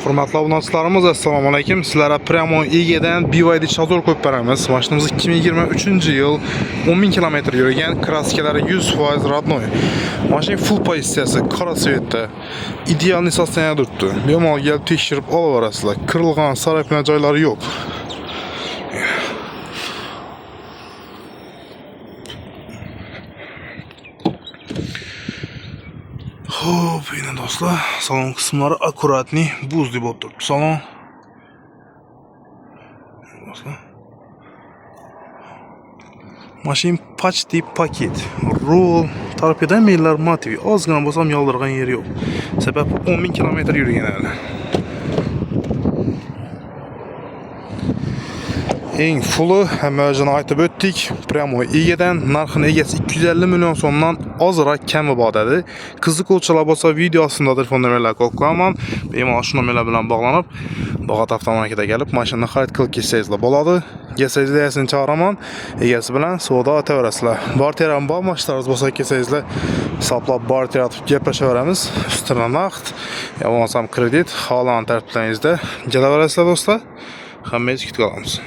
Hurmatli obunachilarimiz, assalomu alaykum. Sizlarga Pramo Ege'dan BYD Chazor qo'yib beramiz. Mashinamiz 2023-yil 10.000 km yurgan, kraskalari 100% родной. Mashina full pozitsiyasi, qora svetda. Ideal sostoyaniyada turibdi. Bemalol kelib tekshirib olaverasizlar. Qirilgan, saraygan joylari yo'q. Hop, yine dostlar, salon kısımları akuratni, buz gibi oturdu salon. Maşin почти paket. Rol, torpeda meyillar motivi. Ozgina bo'lsam yoldirgan yeri yo'q. Sebab 10.000 km yurgan hali. Eng fulli hammasini aytib o'tdik. Pramo Ege'dan narxini egasi 250 million so'mdan ozroq kami bo'ladi. Qiziquvchilar bo'lsa video ostida telefon nomerlariga qo'yib qo'yaman. Bemalol shu nomerlar bilan bog'lanib, Bog'ot avtomarketga kelib mashinani xarid qilib kelsangizlar bo'ladi. Kelsangizlar yasini chaqiraman, egasi bilan savdo etaverasizlar. Barteram bor, mashinalaringiz bo'lsa kelsangizlar hisoblab barter atib gaplashaveramiz. Ustidan naqd, yo bo'lmasam kredit, xohlagan tartiblangizda kelaverasizlar do'stlar. Hammangizni kutib qolamiz.